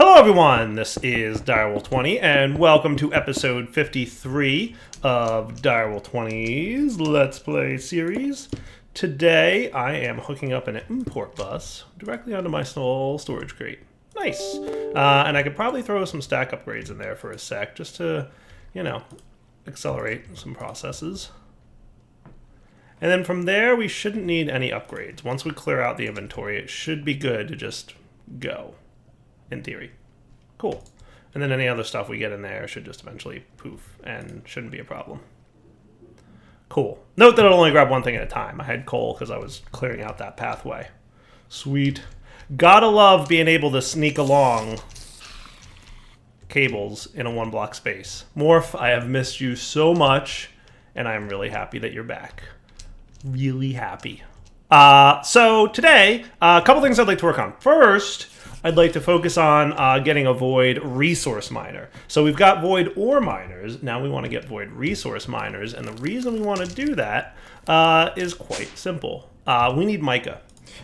Hello everyone, this is Direwolf20 and welcome to episode 53 of Direwolf20's Let's Play series. Today I am hooking up an import bus directly onto my small storage crate. Nice! And I could probably throw some stack upgrades in there for a sec just to, accelerate some processes. And then from there we shouldn't need any upgrades. Once we clear out the inventory, it should be good to just go. In theory. Cool. And then any other stuff we get in there should just eventually poof and shouldn't be a problem. Cool. Note that I'll only grab one thing at a time. I had coal because I was clearing out that pathway. Sweet. Gotta love being able to sneak along cables in a one block space. Morph, I have missed you so much and I'm really happy that you're back. Really happy. So today, a couple things I'd like to work on. First, I'd like to focus on getting a void resource miner. So we've got void ore miners. Now we want to get void resource miners. And the reason we want to do that is quite simple. We need mica.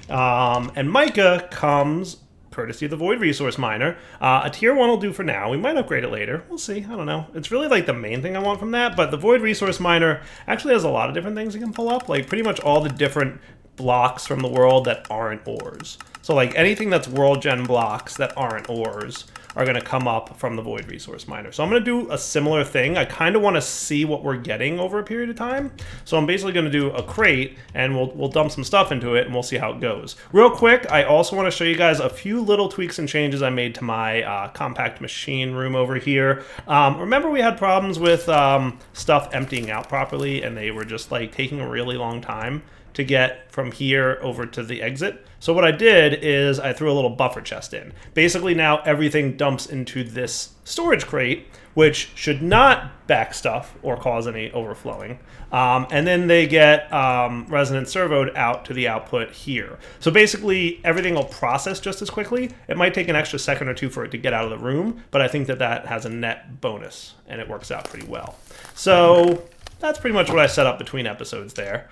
And mica comes courtesy of the void resource miner. A tier 1 will do for now. We might upgrade it later. We'll see. I don't know. It's really like the main thing I want from that. But the void resource miner actually has a lot of different things it can pull up. Like pretty much all the different blocks from the world that aren't ores. So like anything that's world gen blocks that aren't ores are going to come up from the void resource miner. So I'm going to do a similar thing. I kind of want to see what we're getting over a period of time. So I'm basically going to do a crate and we'll dump some stuff into it and we'll see how it goes. Real quick, I also want to show you guys a few little tweaks and changes I made to my compact machine room over here. Remember we had problems with stuff emptying out properly and they were just like taking a really long time to get from here over to the exit. So what I did is I threw a little buffer chest in. Basically now everything dumps into this storage crate, which should not back stuff or cause any overflowing. And then they get resonant servoed out to the output here. So basically everything will process just as quickly. It might take an extra second or two for it to get out of the room, but I think that that has a net bonus and it works out pretty well. So that's pretty much what I set up between episodes there.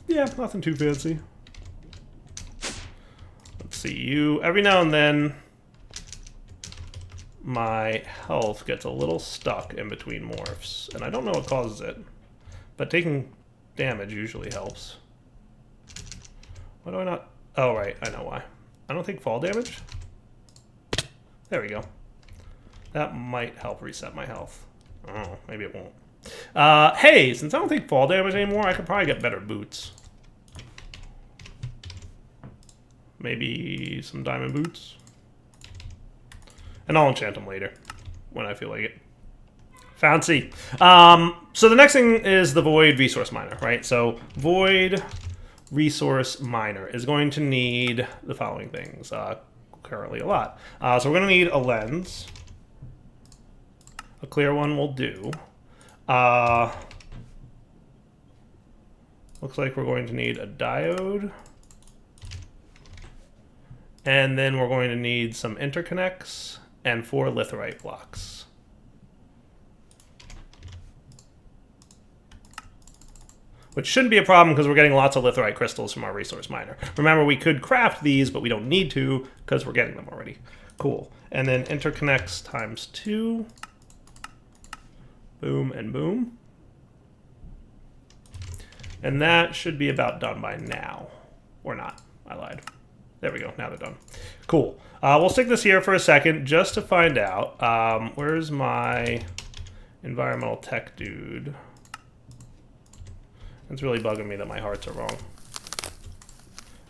Yeah, nothing too fancy. Let's see, every now and then my health gets a little stuck in between morphs, and I don't know what causes it, but taking damage usually helps. Why do I not? Oh, right, I know why. I don't take fall damage? There we go. That might help reset my health. Oh, maybe it won't. Hey, since I don't take fall damage anymore, I could probably get better boots. Maybe some diamond boots. And I'll enchant them later, when I feel like it. Fancy. So the next thing is the void resource miner, right? So void resource miner is going to need the following things, currently a lot. So we're going to need a lens. A clear one will do. Looks like we're going to need a diode. And then we're going to need some interconnects and 4 litherite blocks. Which shouldn't be a problem because we're getting lots of litherite crystals from our resource miner. Remember, we could craft these, but we don't need to because we're getting them already. Cool. And then interconnects times 2. Boom and boom. And that should be about done by now. Or not. I lied. There we go. Now they're done. Cool. We'll stick this here for a second just to find out. Where's my environmental tech dude? It's really bugging me that my hearts are wrong.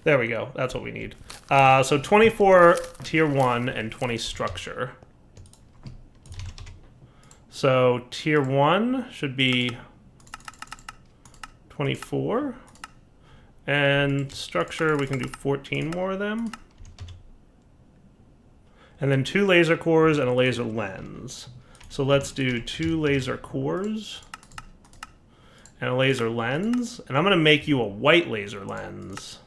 There we go. That's what we need. So 24 tier 1 and 20 structure. So tier 1 should be 24. And structure, we can do 14 more of them. And then 2 laser cores and a laser lens. So let's do 2 laser cores and a laser lens. And I'm going to make you a white laser lens,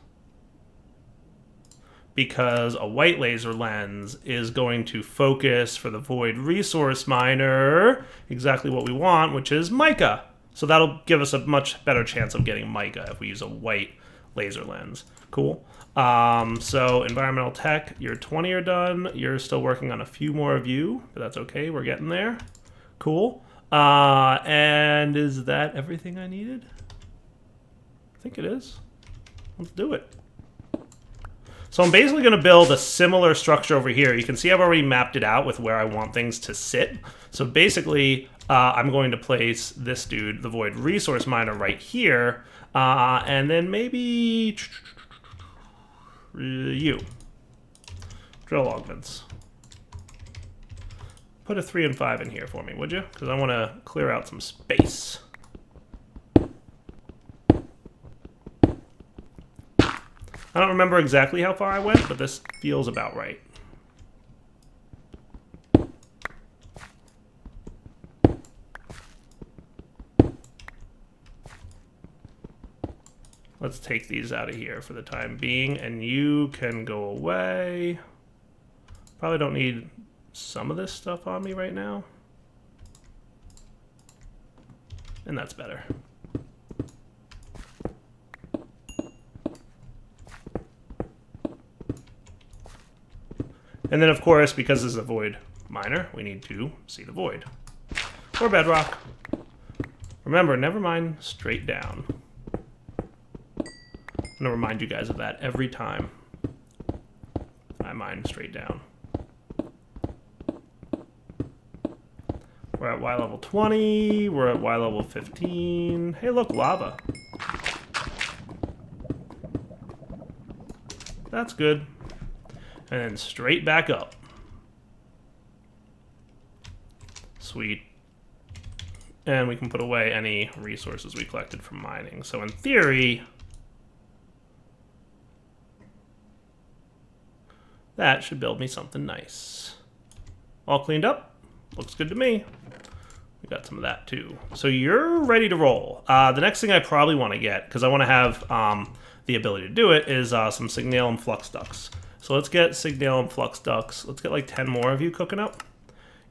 because a white laser lens is going to focus for the void resource miner exactly what we want, which is mica. So that'll give us a much better chance of getting mica if we use a white laser lens. Cool. So environmental tech, your 20 are done. You're still working on a few more of you, but that's okay. We're getting there. Cool. And is that everything I needed? I think it is. Let's do it. So I'm basically going to build a similar structure over here. You can see I've already mapped it out with where I want things to sit. So basically, I'm going to place this dude, the Void Resource Miner, right here. And then maybe you. Drill augments. Put a 3 and 5 in here for me, would you? Because I want to clear out some space. I don't remember exactly how far I went, but this feels about right. Let's take these out of here for the time being, and you can go away. Probably don't need some of this stuff on me right now. And that's better. And then, of course, because this is a void miner, we need to see the void. Or bedrock. Remember, never mind straight down. I'm going to remind you guys of that every time I mine straight down. We're at Y level 20. We're at Y level 15. Hey, look, lava. That's good. And then straight back up. Sweet. And we can put away any resources we collected from mining. So in theory, that should build me something nice. All cleaned up. Looks good to me. We got some of that too. So you're ready to roll. The next thing I probably want to get, because I want to have the ability to do it, is some Signalum Flux Ducts. So let's get Signalum Flux Ducts. Let's get like 10 more of you cooking up.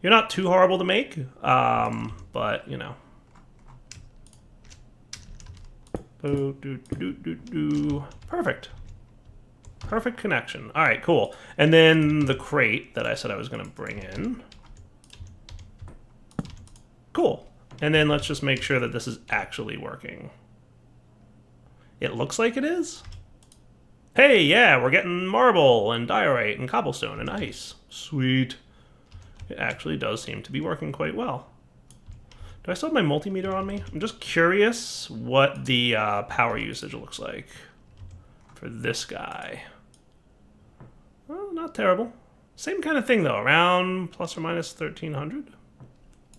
You're not too horrible to make, but, you know. Perfect. Perfect connection. All right, cool. And then the crate that I said I was going to bring in. Cool. And then let's just make sure that this is actually working. It looks like it is. Hey, yeah, we're getting marble and diorite and cobblestone and ice. Sweet. It actually does seem to be working quite well. Do I still have my multimeter on me? I'm just curious what the power usage looks like for this guy. Well, not terrible. Same kind of thing, though. Around plus or minus 1,300?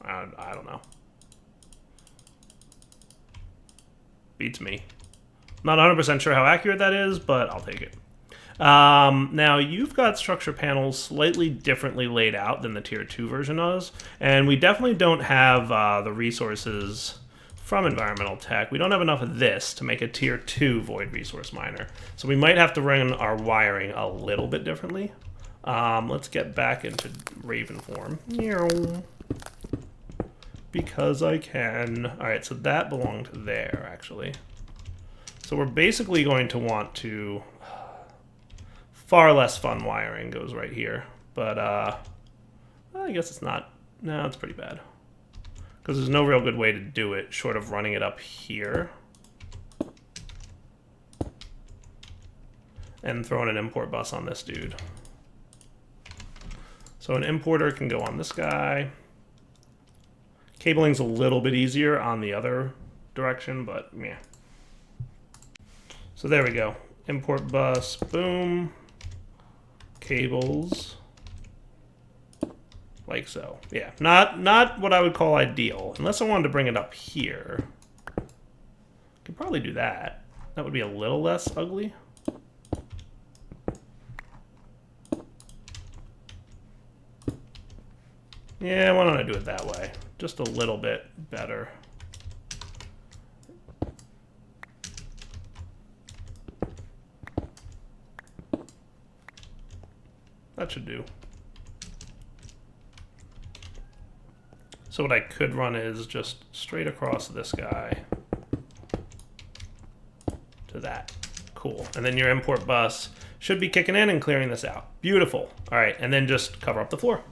I don't know. Beats me. Not 100% sure how accurate that is, but I'll take it. Now, you've got structure panels slightly differently laid out than the Tier 2 version does, and we definitely don't have the resources from Environmental Tech. We don't have enough of this to make a Tier 2 Void Resource Miner, so we might have to run our wiring a little bit differently. Let's get back into Raven form. Because I can. Alright, so that belonged there, actually. So we're basically going to want to... Far less fun wiring goes right here. But, I guess it's not... No, it's pretty bad. Because there's no real good way to do it, short of running it up here. And throwing an import bus on this dude. So an importer can go on this guy. Cabling's a little bit easier on the other direction, but yeah. So there we go. Import bus, boom. Cables. Like so. Yeah, not what I would call ideal. Unless I wanted to bring it up here. Could probably do that. That would be a little less ugly. Yeah, why don't I do it that way? Just a little bit better. That should do. So what I could run is just straight across this guy to that. Cool. And then your import bus should be kicking in and clearing this out. Beautiful. All right, and then just cover up the floor.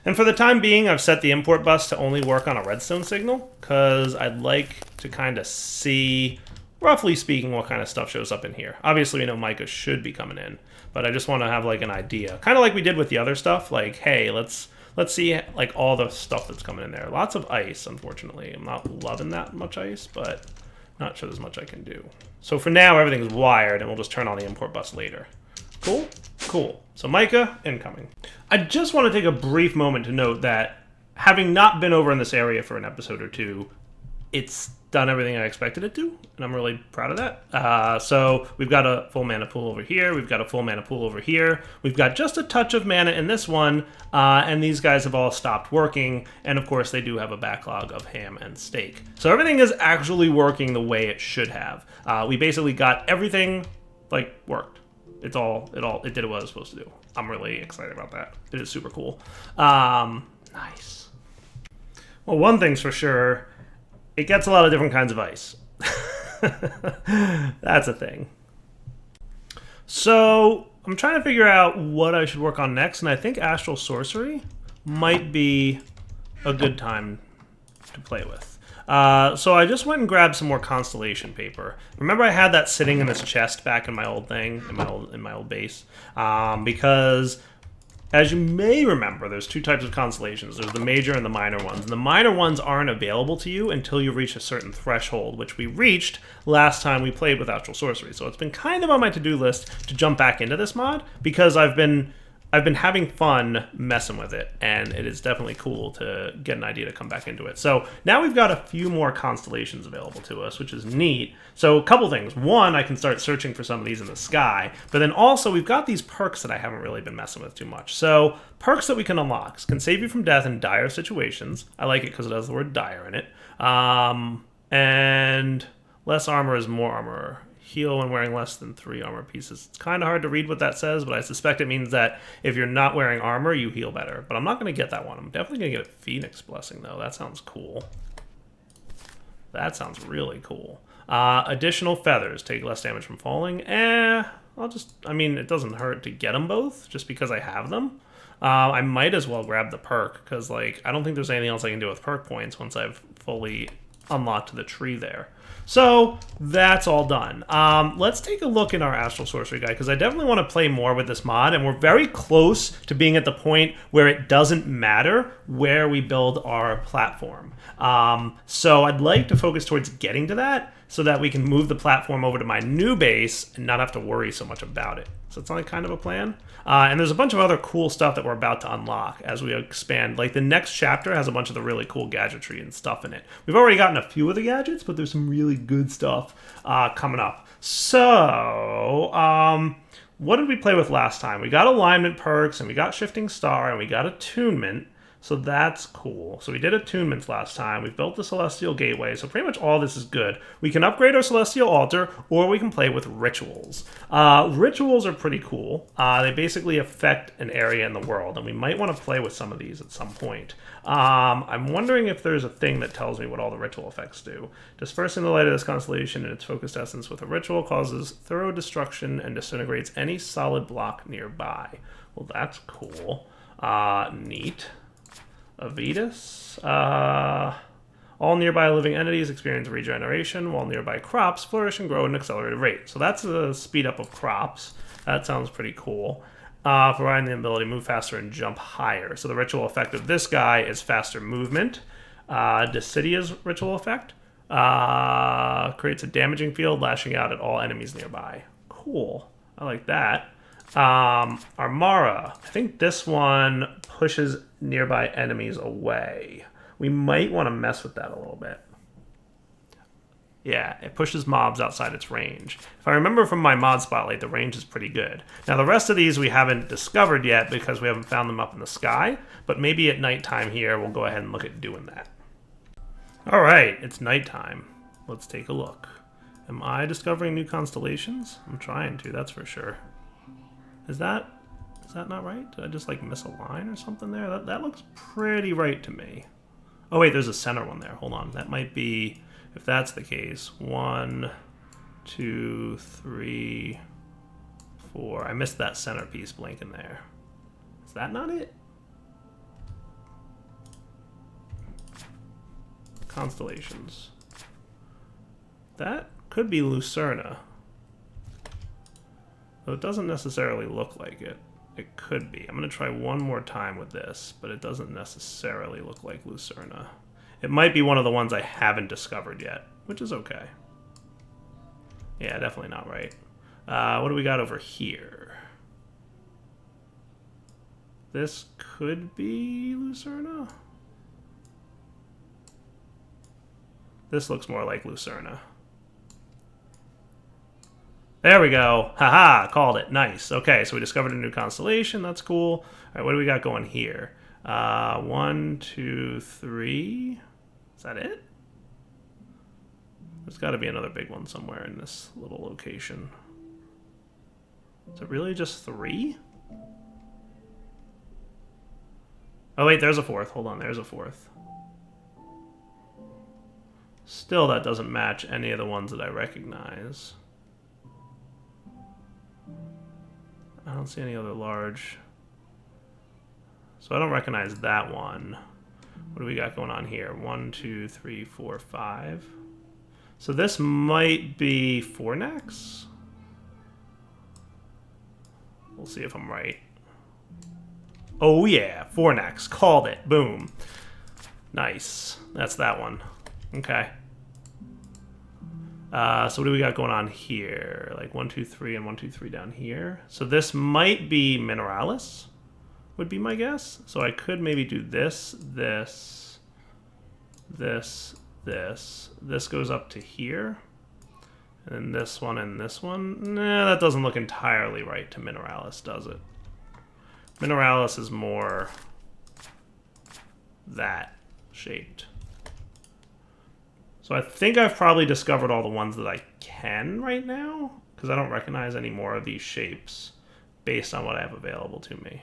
And for the time being, I've set the import bus to only work on a redstone signal because I'd like to kind of see, roughly speaking, what kind of stuff shows up in here. Obviously, we know mica should be coming in, but I just want to have like an idea. Kind of like we did with the other stuff, like, hey, let's see like all the stuff that's coming in there. Lots of ice, unfortunately. I'm not loving that much ice, but not sure there's much I can do. So for now, everything's wired, and we'll just turn on the import bus later. Cool? Cool. So mica, incoming. I just want to take a brief moment to note that having not been over in this area for an episode or two, it's done everything I expected it to, and I'm really proud of that. So we've got a full mana pool over here. We've got a full mana pool over here. We've got just a touch of mana in this one, and these guys have all stopped working, and of course they do have a backlog of ham and steak. So everything is actually working the way it should have. We basically got everything, like, worked. It did what it was supposed to do. I'm really excited about that. It is super cool. Nice. Well, one thing's for sure, it gets a lot of different kinds of ice. That's a thing. So I'm trying to figure out what I should work on next, and I think Astral Sorcery might be a good time to play with. So I just went and grabbed some more constellation paper. Remember, I had that sitting in this chest back in my old thing, in my old base, because as you may remember, there's two types of constellations. There's the major and the minor ones. And the minor ones aren't available to you until you reach a certain threshold, which we reached last time we played with Astral Sorcery. So it's been kind of on my to-do list to jump back into this mod because I've been having fun messing with it, and it is definitely cool to get an idea to come back into it. So now we've got a few more constellations available to us, which is neat. So a couple things. One, I can start searching for some of these in the sky, but then also we've got these perks that I haven't really been messing with too much. So perks that we can unlock can save you from death in dire situations. I like it because it has the word dire in it. And less armor is more armor. Heal when wearing less than 3 armor pieces. It's kind of hard to read what that says, but I suspect it means that if you're not wearing armor, you heal better. But I'm not going to get that one. I'm definitely going to get a Phoenix Blessing, though. That sounds cool. That sounds really cool. Additional feathers. Take less damage from falling. It doesn't hurt to get them both, just because I have them. I might as well grab the perk, because, like, I don't think there's anything else I can do with perk points once I've fully unlocked the tree there. So that's all done. Let's take a look in our Astral Sorcery guide, because I definitely want to play more with this mod, and we're very close to being at the point where it doesn't matter where we build our platform. So I'd like to focus towards getting to that so that we can move the platform over to my new base and not have to worry so much about it. So it's like kind of a plan. And there's a bunch of other cool stuff that we're about to unlock as we expand. Like the next chapter has a bunch of the really cool gadgetry and stuff in it. We've already gotten a few of the gadgets, but there's some really good stuff coming up. So, what did we play with last time? We got alignment perks, and we got shifting star, and we got attunement. So that's cool. So we did attunements last time. We've built the Celestial Gateway, so pretty much all this is good. We can upgrade our Celestial Altar, or we can play with rituals. Rituals are pretty cool. They basically affect an area in the world, and we might want to play with some of these at some point. I'm wondering if there's a thing that tells me what all the ritual effects do. Dispersing the light of this constellation in its focused essence with a ritual causes thorough destruction and disintegrates any solid block nearby. Well, that's cool. Neat. Avitus. All nearby living entities experience regeneration, while nearby crops flourish and grow at an accelerated rate. So that's a speed up of crops. That sounds pretty cool. Providing the ability to move faster and jump higher. So the ritual effect of this guy is faster movement. Decidia's ritual effect creates a damaging field, lashing out at all enemies nearby. Cool. I like that. Armara. I think this one pushes nearby enemies away. We might want to mess with that a little bit. Yeah, it pushes mobs outside its range. If I remember from my mod spotlight, the range is pretty good. Now, the rest of these we haven't discovered yet because we haven't found them up in the sky, but maybe at nighttime here, we'll go ahead and look at doing that. All right, it's nighttime. Let's take a look. Am I discovering new constellations? I'm trying to, that's for sure. Is that not right? Did I just like miss a line or something there? That looks pretty right to me. Oh wait, there's a center one there. Hold on. That might be, if that's the case, 1, 2, 3, 4. I missed that centerpiece blinking there. Is that not it? Constellations. That could be Lucerna. Though it doesn't necessarily look like it. It could be. I'm going to try one more time with this, but it doesn't necessarily look like Lucerna. It might be one of the ones I haven't discovered yet, which is okay. Yeah, definitely not right. What do we got over here? This could be Lucerna. This looks more like Lucerna. There we go. Haha, called it. Nice. Okay, so we discovered a new constellation. That's cool. All right, what do we got going here? 1, 2, 3. Is that it? There's got to be another big one somewhere in this little location. Is it really just 3? Oh, wait, there's a 4th. Hold on, there's a 4th. Still, that doesn't match any of the ones that I recognize. I don't see any other large. So I don't recognize that one. What do we got going on here? 1, 2, 3, 4, 5. So this might be Fornax. We'll see if I'm right. Oh yeah, Fornax. Called it. Boom. Nice. That's that one. Okay. So what do we got going on here? Like 1, 2, 3, and 1, 2, 3 down here. So this might be Mineralis, would be my guess. So I could maybe do this, this, this, this. This goes up to here. And this one and this one. Nah, that doesn't look entirely right to Mineralis, does it? Mineralis is more that shaped. So I think I've probably discovered all the ones that I can right now, because I don't recognize any more of these shapes based on what I have available to me.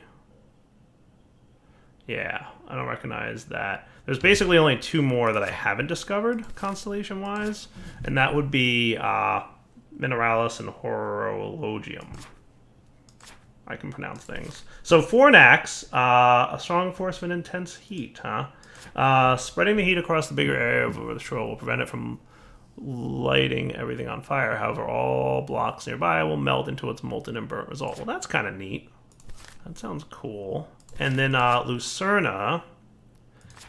Yeah, I don't recognize that. There's basically only 2 more that I haven't discovered, constellation-wise, and that would be Mineralis and Horologium. I can pronounce things. So Fornax, a strong force of an intense heat, huh? Spreading the heat across the bigger area of the shore will prevent it from lighting everything on fire. However, all blocks nearby will melt into its molten and burnt result. Well, that's kind of neat. That sounds cool. And then Lucerna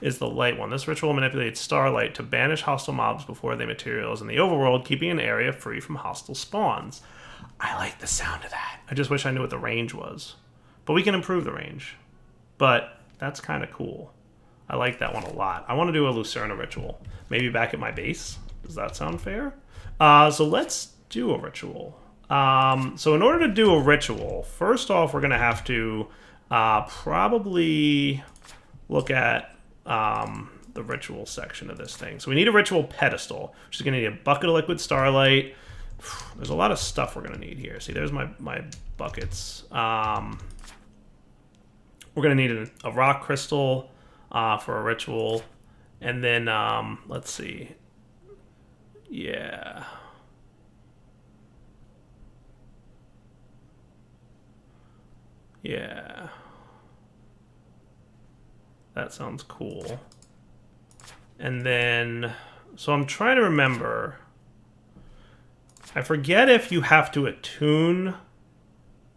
is the light one. This ritual manipulates starlight to banish hostile mobs before they materialize in the overworld, keeping an area free from hostile spawns. I like the sound of that. I just wish I knew what the range was. But we can improve the range. But that's kind of cool. I like that one a lot. I want to do a Lucerna ritual. Maybe back at my base. Does that sound fair? So let's do a ritual. So in order to do a ritual, first off, we're going to have to probably look at the ritual section of this thing. So we need a ritual pedestal, which is going to need a bucket of liquid starlight. There's a lot of stuff we're going to need here. See, there's my buckets. We're going to need a rock crystal for a ritual. And then, let's see. Yeah. Yeah. That sounds cool. And then, so I'm trying to remember. I forget if you have to attune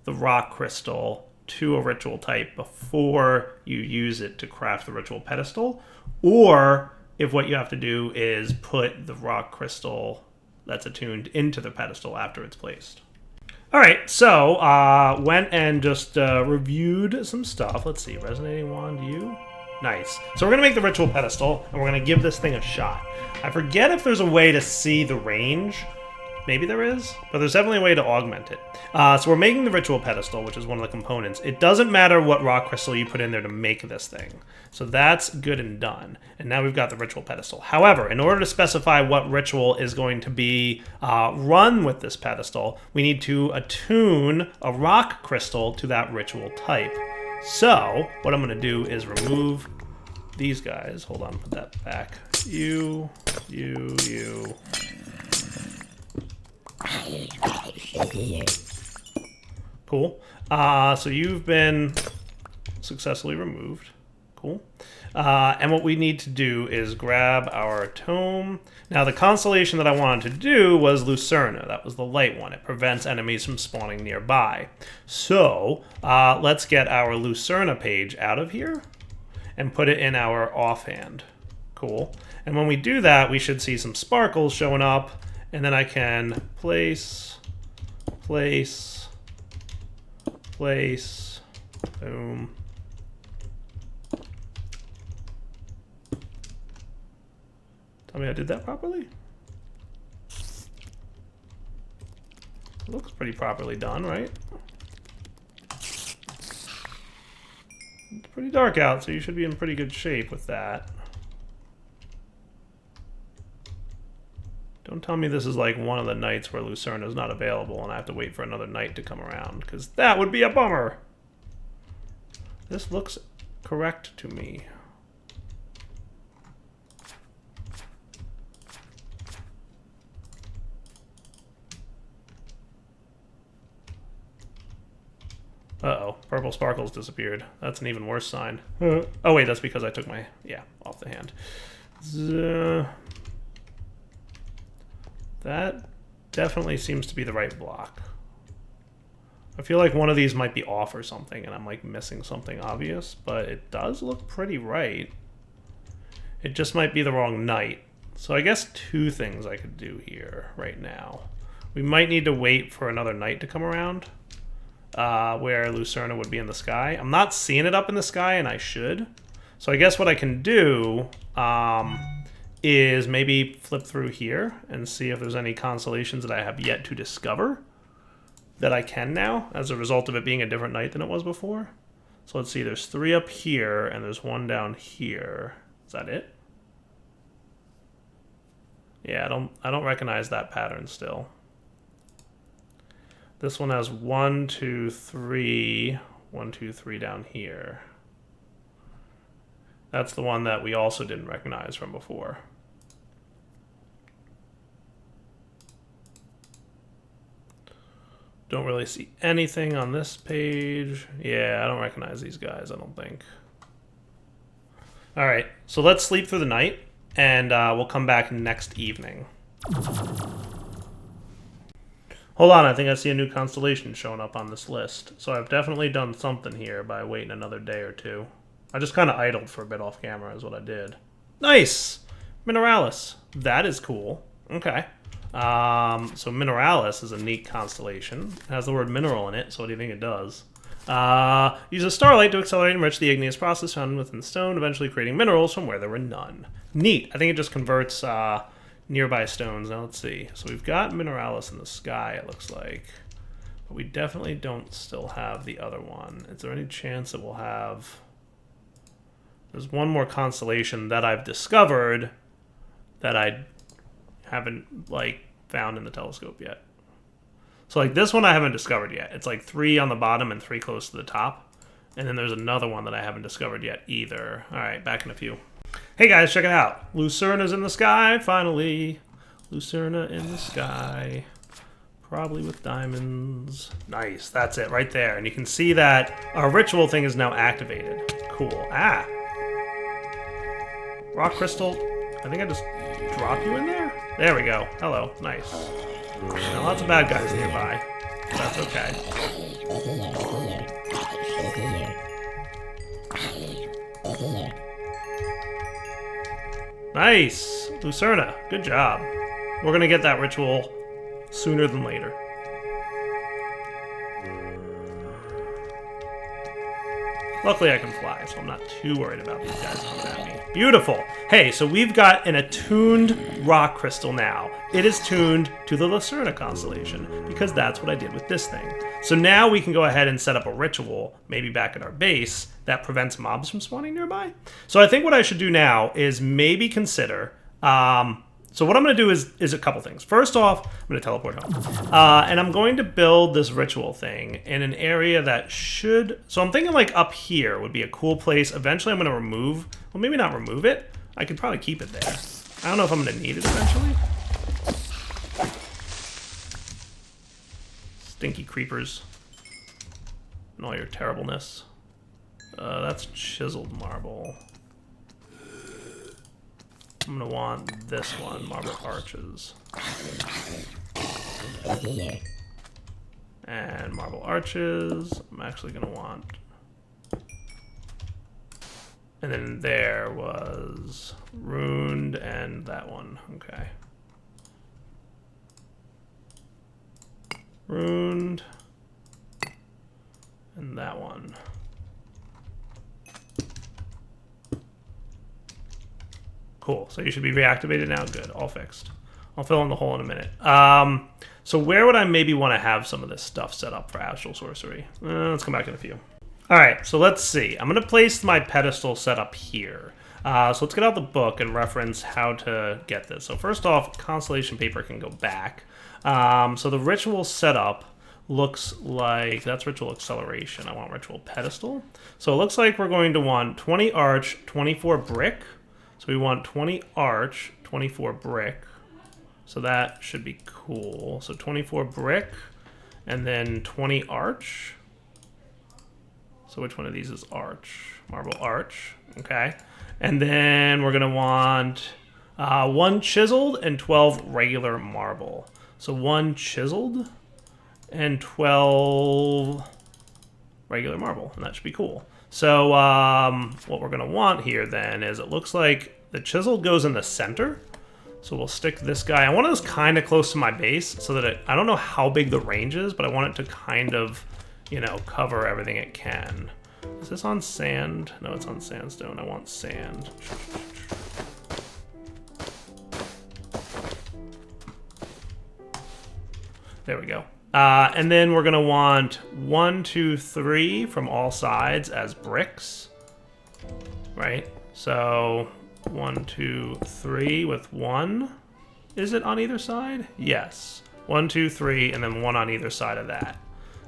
the rock crystal to a ritual type before you use it to craft the ritual pedestal, or if what you have to do is put the rock crystal that's attuned into the pedestal after it's placed. All right, so went and just reviewed some stuff. Let's see, resonating wand, you? Nice. So we're going to make the ritual pedestal, and we're going to give this thing a shot. I forget if there's a way to see the range. Maybe there is, but there's definitely a way to augment it. So we're making the ritual pedestal, which is one of the components. It doesn't matter what rock crystal you put in there to make this thing. So that's good and done. And now we've got the ritual pedestal. However, in order to specify what ritual is going to be run with this pedestal, we need to attune a rock crystal to that ritual type. So what I'm going to do is remove these guys. Hold on, put that back. You. Cool. So you've been successfully removed. Cool. And what we need to do is grab our tome. Now, the constellation that I wanted to do was Lucerna. That was the light one. It prevents enemies from spawning nearby. So let's get our Lucerna page out of here and put it in our offhand. Cool. And when we do that, we should see some sparkles showing up. And then I can place, boom. Tell me I did that properly? It looks pretty properly done, right? It's pretty dark out, so you should be in pretty good shape with that. Don't tell me this is like one of the nights where Lucerna is not available and I have to wait for another night to come around, because that would be a bummer. This looks correct to me. Uh-oh, purple sparkles disappeared. That's an even worse sign. Oh wait, that's because I took my, off the hand. That definitely seems to be the right block. I feel like one of these might be off or something, and I'm like missing something obvious, but it does look pretty right. It just might be the wrong night. So I guess two things I could do here right now. We might need to wait for another night to come around, where Lucerna would be in the sky. I'm not seeing it up in the sky, and I should. So I guess what I can do is maybe flip through here and see if there's any constellations that I have yet to discover that I can now, as a result of it being a different night than it was before. So let's see, there's 3 up here, and there's 1 down here. Is that it? Yeah, I don't recognize that pattern still. This one has 1, 2, 3, 1, 2, 3 down here. That's the one that we also didn't recognize from before. Don't really see anything on this page. Yeah, I don't recognize these guys, I don't think. All right, so let's sleep through the night, and we'll come back next evening. Hold on, I think I see a new constellation showing up on this list. So I've definitely done something here by waiting another day or two. I just kind of idled for a bit off camera is what I did. Nice! Mineralis. That is cool. Okay. So Mineralis is a neat constellation. It has the word mineral in it, so what do you think it does? Use a starlight to accelerate and enrich the igneous process found within the stone, eventually creating minerals from where there were none. Neat. I think it just converts nearby stones. Now let's see. So we've got Mineralis in the sky, it looks like. But we definitely don't still have the other one. Is there any chance that we'll have... There's one more constellation that I've discovered that I haven't, like, found in the telescope yet. So, like, this one I haven't discovered yet. It's, like, 3 on the bottom and 3 close to the top. And then there's another one that I haven't discovered yet either. All right, back in a few. Hey, guys, check it out. Lucerna's in the sky, finally. Lucerna in the sky. Probably with diamonds. Nice, that's it right there. And you can see that our ritual thing is now activated. Cool. Ah. Rock crystal. I think I just dropped you in there? There we go. Hello. Nice. Now, lots of bad guys nearby. That's okay. Nice! Lucerna, good job. We're gonna get that ritual sooner than later. Luckily I can fly, so I'm not too worried about these guys coming at me. Beautiful! Hey, so we've got an attuned rock crystal now. It is tuned to the Lucerna constellation, because that's what I did with this thing. So now we can go ahead and set up a ritual, maybe back at our base, that prevents mobs from spawning nearby. So I think what I should do now is maybe consider... So what I'm going to do is a couple things. First off, I'm going to teleport home. And I'm going to build this ritual thing in an area that should... So I'm thinking like up here would be a cool place. Eventually I'm going to remove... Well, maybe not remove it. I could probably keep it there. I don't know if I'm going to need it eventually. Stinky creepers. and all your terribleness. That's chiseled marble. I'm gonna want this one, marble arches. And marble arches, I'm actually gonna want. And then there was runed and that one, okay. Runed and that one. Cool, so you should be reactivated now. Good, all fixed. I'll fill in the hole in a minute. So where would I maybe want to have some of this stuff set up for Astral Sorcery? Let's come back in a few. All right, so let's see. I'm going to place my pedestal set up here. So let's get out the book and reference how to get this. So first off, Constellation paper can go back. So the ritual setup looks like, that's ritual acceleration. I want ritual pedestal. So it looks like we're going to want 20 arch, 24 brick. So we want 20 arch, 24 brick. So that should be cool. So 24 brick and then 20 arch. So which one of these is arch? Marble arch, okay. And then we're gonna want 1 chiseled and 12 regular marble. So 1 chiseled and 12 regular marble, and that should be cool. So what we're gonna want here then is, it looks like the chiseled goes in the center. So we'll stick this guy. I want this kind of close to my base so that I don't know how big the range is, but I want it to kind of, you know, cover everything it can. Is this on sand? No, it's on sandstone. I want sand. There we go. And then we're gonna want 1, 2, 3 from all sides as bricks, right? So 1, 2, 3 with 1. Is it on either side? Yes. 1, 2, 3, and then 1 on either side of that.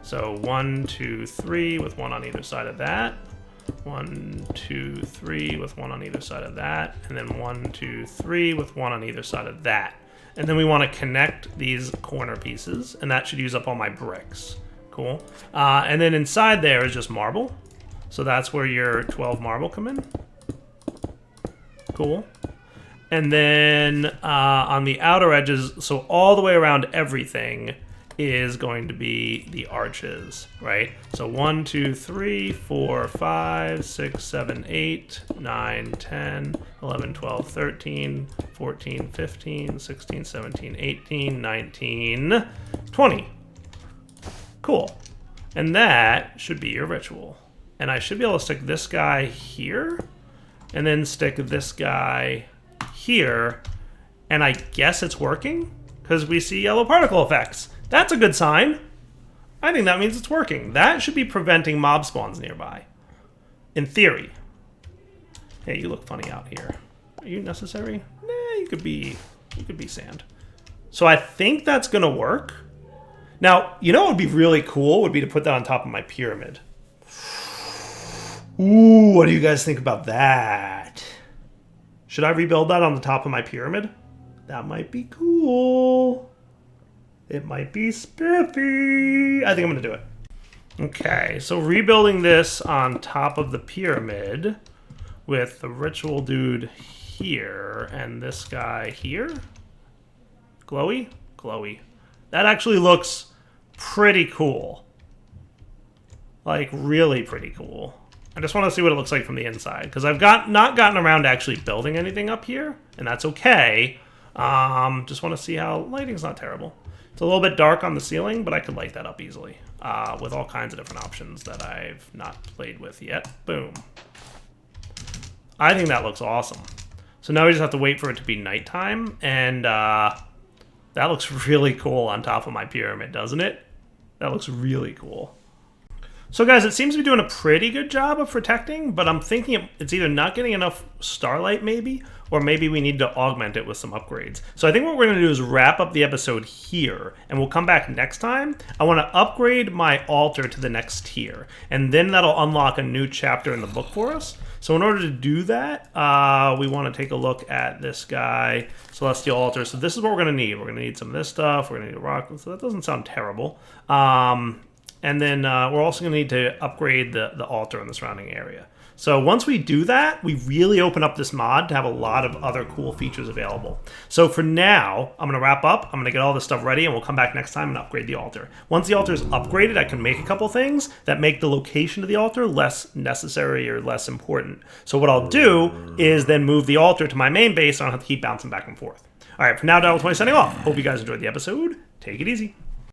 So 1, 2, 3 with 1 on either side of that. 1, 2, 3 with 1 on either side of that. And then 1, 2, 3 with 1 on either side of that. And then we want to connect these corner pieces, and that should use up all my bricks. Cool. And then inside there is just marble. So that's where your 12 marble come in. Cool. And then on the outer edges, so all the way around everything is going to be the arches, right? So 1, 2, 3, 4, 5, 6, 7, 8, 9, 10, 11, 12, 13, 14, 15, 16, 17, 18, 19, 20. Cool. And that should be your ritual. And I should be able to stick this guy here, and then stick this guy here, and I guess it's working, because we see yellow particle effects. That's a good sign. I think that means it's working. That should be preventing mob spawns nearby. In theory. Hey, you look funny out here. Are you necessary? Nah, you could be sand. So I think that's gonna work. Now, you know what would be really cool would be to put that on top of my pyramid. Ooh, what do you guys think about that? Should I rebuild that on the top of my pyramid? That might be cool. It might be spiffy. I think I'm gonna do it. Okay, so rebuilding this on top of the pyramid with the ritual dude here and this guy here. Glowy? Glowy. That actually looks pretty cool. Like, really pretty cool. I just want to see what it looks like from the inside, because I've not gotten around to actually building anything up here, and that's okay. Just want to see how lighting's not terrible. It's a little bit dark on the ceiling, but I could light that up easily with all kinds of different options that I've not played with yet. Boom. I think that looks awesome. So now we just have to wait for it to be nighttime, and that looks really cool on top of my pyramid, doesn't it? That looks really cool. So guys, it seems to be doing a pretty good job of protecting, but I'm thinking it's either not getting enough starlight maybe, or maybe we need to augment it with some upgrades. So I think what we're gonna do is wrap up the episode here, and we'll come back next time. I wanna upgrade my altar to the next tier, and then that'll unlock a new chapter in the book for us. So in order to do that, we wanna take a look at this guy, Celestial Altar. So this is what we're gonna need. We're gonna need some of this stuff, we're gonna need a rock, so that doesn't sound terrible. and then we're also going to need to upgrade the altar in the surrounding area. So once we do that, we really open up this mod to have a lot of other cool features available. So for now, I'm going to wrap up. I'm going to get all this stuff ready, and we'll come back next time and upgrade the altar. Once the altar is upgraded, I can make a couple things that make the location of the altar less necessary or less important. So what I'll do is then move the altar to my main base, so I don't have to keep bouncing back and forth. All right, for now, Donald 20 signing off. Hope you guys enjoyed the episode. Take it easy.